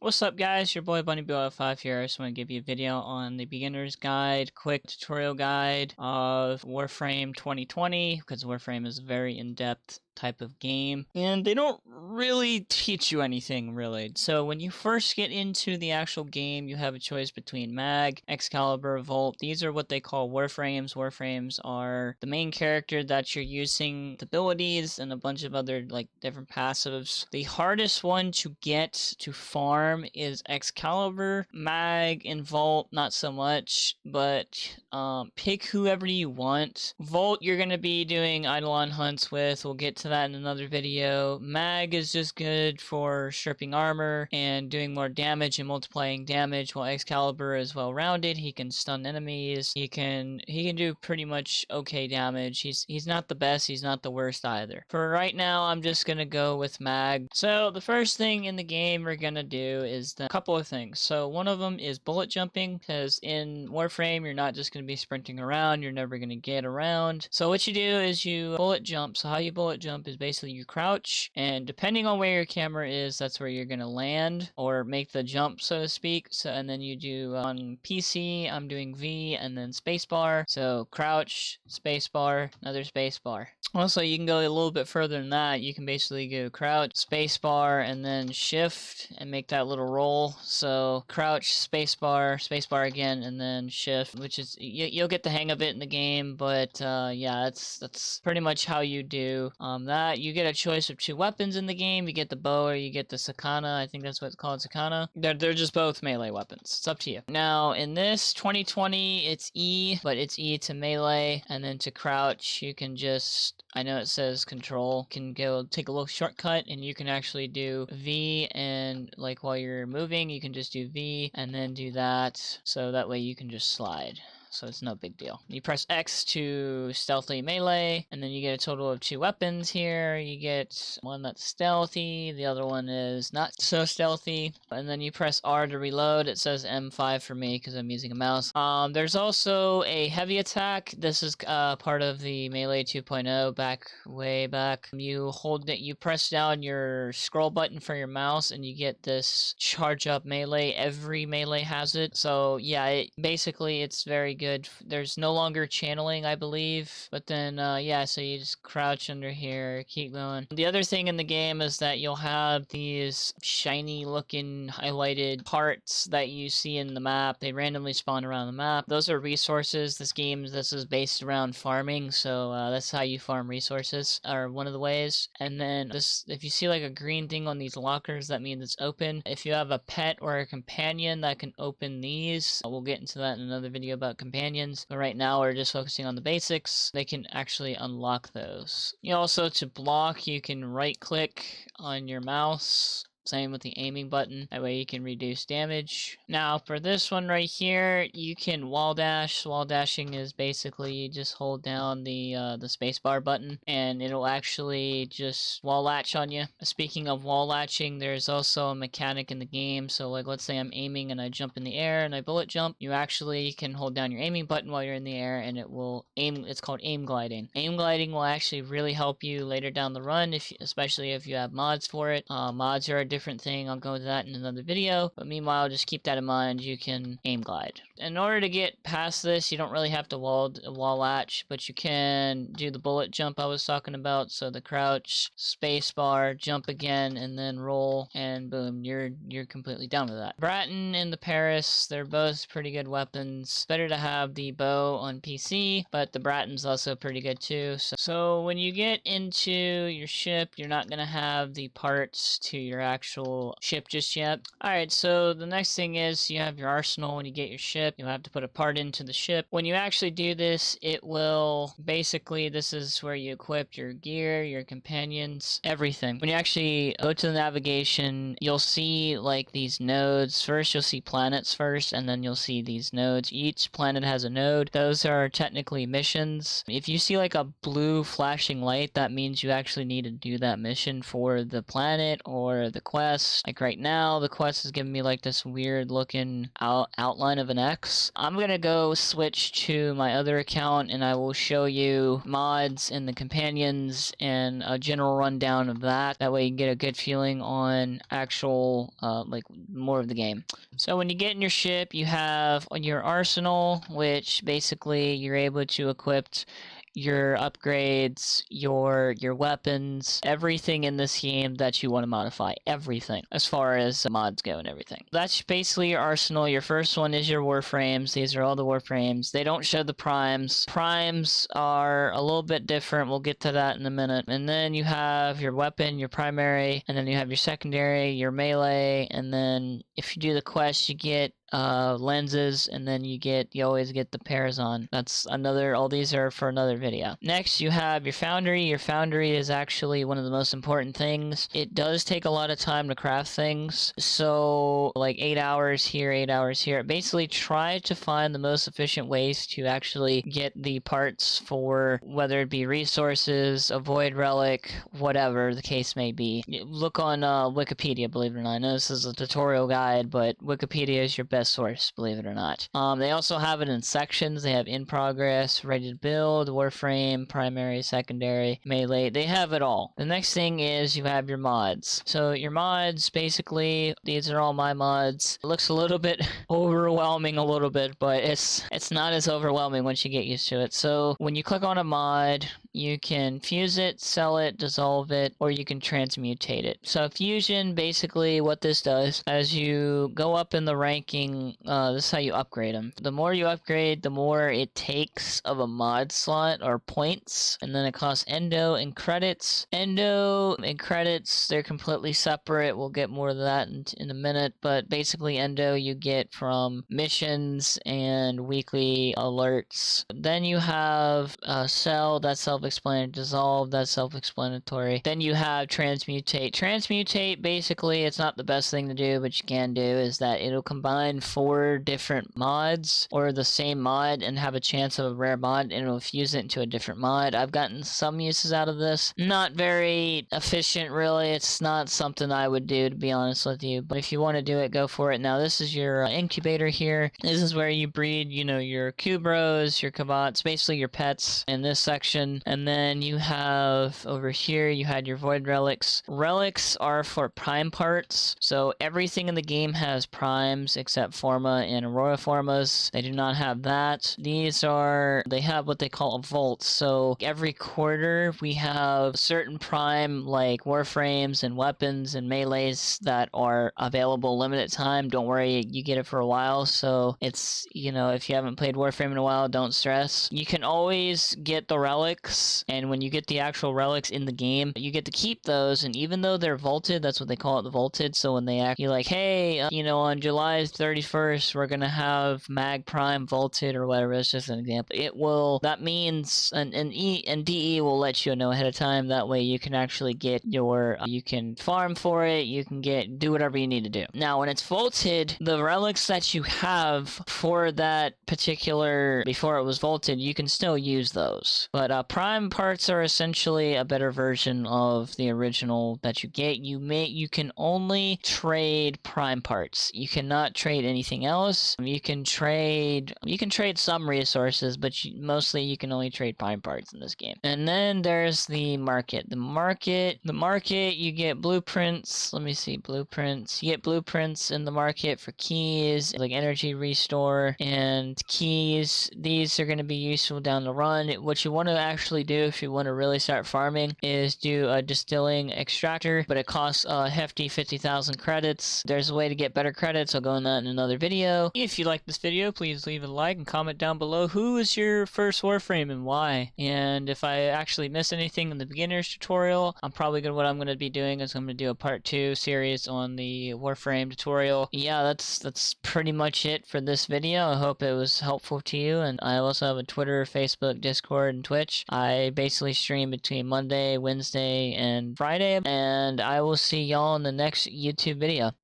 What's up guys, your boy BunnyBoy5 here. I just want to give you a video on the beginner's guide, quick tutorial guide of Warframe 2020, because Warframe is a very in-depth type of game, and they don't really teach you anything really. So when you first get into the actual game, you have a choice between Mag, Excalibur, Volt. These are what they call Warframes. Warframes are the main character that you're using, the abilities, and a bunch of other like different passives. The hardest one to get to farm is Excalibur. Mag and Volt not so much, but pick whoever you want. Volt you're going to be doing Eidolon hunts with. We'll get to that in another video. Mag is just good for stripping armor and doing more damage and multiplying damage, while Excalibur is well rounded. He can stun enemies. He can do pretty much okay damage. He's not the best, he's not the worst either. For right now, I'm just gonna go with Mag. So the first thing in the game we're gonna do is a couple of things. So one of them is bullet jumping, because in Warframe you're not just gonna be sprinting around, you're never gonna get around. So what you do is you bullet jump. So how you bullet jump is basically you crouch, and depending on where your camera is, that's where you're gonna land or make the jump, so to speak. So and then you do on PC, I'm doing V and then spacebar. So crouch, spacebar, another spacebar. Also, you can go a little bit further than that. You can basically go crouch, spacebar, and then shift and make that little roll. So crouch, spacebar, spacebar again, and then shift, which is you'll get the hang of it in the game. But yeah, that's pretty much how you do that. You get a choice of two weapons in the game. You get the bow or you get the sakana. I think that's what it's called, sakana. They're just both melee weapons. It's up to you. Now in this 2020, it's E, but it's E to melee, and then to crouch you can just, I know it says control, can go take a little shortcut and you can actually do V, and like while you're moving you can just do V and then do that, so that way you can just slide. So it's no big deal. You press X to stealthy melee, and then you get a total of two weapons here. You get one that's stealthy, the other one is not so stealthy, and then you press R to reload. It says M5 for me because I'm using a mouse. There's also a heavy attack. This is part of the Melee 2.0 way back. You hold it, you press down your scroll button for your mouse, and you get this charge up melee. Every melee has it. So yeah, basically it's very good. There's no longer channeling, I believe, but then yeah, so you just crouch under here, keep going. The other thing in the game is that you'll have these shiny looking highlighted parts that you see in the map. They randomly spawn around the map. Those are resources. This is based around farming, so that's how you farm resources, or one of the ways. And then this, if you see like a green thing on these lockers, that means it's open. If you have a pet or a companion that can open these, we'll get into that in another video about companions, but right now we're just focusing on the basics. They can actually unlock those. You also, to block, you can right click on your mouse. Same with the aiming button. That way you can reduce damage. Now for this one right here, you can wall dash. Wall dashing is basically you just hold down the spacebar button and it'll actually just wall latch on you. Speaking of wall latching, there's also a mechanic in the game. So like let's say I'm aiming and I jump in the air and I bullet jump. You actually can hold down your aiming button while you're in the air and it will aim. It's called aim gliding. Aim gliding will actually really help you later down the run, especially if you have mods for it. Mods are a different thing. I'll go into that in another video, but meanwhile just keep that in mind. You can aim glide. In order to get past this, you don't really have to wall latch, but you can do the bullet jump I was talking about. So the crouch, space bar, jump again, and then roll, and boom, you're completely done with that. Bratton and the Paris, they're both pretty good weapons. Better to have the bow on PC, but the Bratton's also pretty good too. So when you get into your ship, you're not gonna have the parts to your actual ship just yet. Alright, so the next thing is you have your arsenal. When you get your ship, you'll have to put a part into the ship. When you actually do this, it will basically, this is where you equip your gear, your companions, everything. When you actually go to the navigation, you'll see like these nodes. First you'll see planets first, and then you'll see these nodes. Each planet has a node. Those are technically missions. If you see like a blue flashing light, that means you actually need to do that mission for the planet or the quest. Like right now, the quest is giving me like this weird looking outline of an X. I'm gonna go switch to my other account and I will show you mods and the companions and a general rundown of that. That way you can get a good feeling on actual, like more of the game. So when you get in your ship, you have on your arsenal, which basically you're able to equip your upgrades, your weapons, everything in this game that you want to modify. Everything, as far as mods go and everything. That's basically your arsenal. Your first one is your Warframes. These are all the Warframes. They don't show the primes. Primes are a little bit different. We'll get to that in a minute. And then you have your weapon, your primary, and then you have your secondary, your melee, and then if you do the quest, you get lenses, and then you always get the pairs on. That's another, all these are for another video. Next, you have your Foundry. Your Foundry is actually one of the most important things. It does take a lot of time to craft things, so like 8 hours here, 8 hours here. Basically, try to find the most efficient ways to actually get the parts for whether it be resources, a void relic, whatever the case may be. Look on Wikipedia, believe it or not. I know this is a tutorial guide, but Wikipedia is your best source, believe it or not. They also have it in sections. They have in progress, ready to build, Warframe, primary, secondary, melee. They have it all. The next thing is you have your mods. So your mods, basically, these are all my mods. It looks a little bit overwhelming a little bit, but it's not as overwhelming once you get used to it. So when you click on a mod, you can fuse it, sell it, dissolve it, or you can transmutate it. So fusion, basically what this does, as you go up in the ranking, this is how you upgrade them. The more you upgrade, the more it takes of a mod slot or points, and then it costs endo and credits. Endo and credits, they're completely separate. We'll get more of that in a minute, but basically endo you get from missions and weekly alerts. Then you have sell, that's self-explanatory. Dissolve, that's self-explanatory. Then you have transmutate. Transmutate, basically, it's not the best thing to do, but you can do, is that it'll combine 4 different mods or the same mod and have a chance of a rare mod, and it'll fuse it into a different mod. I've gotten some uses out of this. Not very efficient, really. It's not something I would do, to be honest with you, but if you want to do it, go for it. Now, this is your incubator here. This is where you breed, you know, your Kubros, your Kabats, basically your pets in this section. And then you have over here, you had your void relics. Relics are for prime parts, so everything in the game has primes except Forma and Aurora Formas. They do not have that. These are, they have what they call a vault, so every quarter we have certain prime like Warframes and weapons and melees that are available limited time. Don't worry, you get it for a while, so it's, you know, if you haven't played Warframe in a while, don't stress. You can always get the relics, and when you get the actual relics in the game, you get to keep those, and even though they're vaulted, that's what they call it, the vaulted, so when they act, you're like, hey, you know, on July 31st, we're gonna have Mag Prime vaulted or whatever. It's just an example. It will, that means, and DE will let you know ahead of time. That way you can actually get your, you can farm for it, you can do whatever you need to do. Now, when it's vaulted, the relics that you have for that particular, before it was vaulted, you can still use those. But prime parts are essentially a better version of the original that you get. You can only trade prime parts. You cannot trade anything else. You can trade some resources, but mostly you can only trade prime parts in this game. And then there's the market. The market, you get blueprints. Let me see, blueprints. You get blueprints in the market for keys, like energy restore and keys. These are going to be useful down the run. What you want to actually do if you want to really start farming is do a distilling extractor, but it costs a hefty 50,000 credits. There's a way to get better credits. I'll go in that in another video. If you like this video, please leave a like and comment down below who is your first Warframe and why. And if I actually miss anything in the beginner's tutorial, what I'm going to be doing is I'm going to do a part 2 series on the Warframe tutorial. Yeah, that's pretty much it for this video. I hope it was helpful to you, and I also have a Twitter, Facebook, Discord, and Twitch. I basically stream between Monday, Wednesday, and Friday, and I will see y'all in the next YouTube video.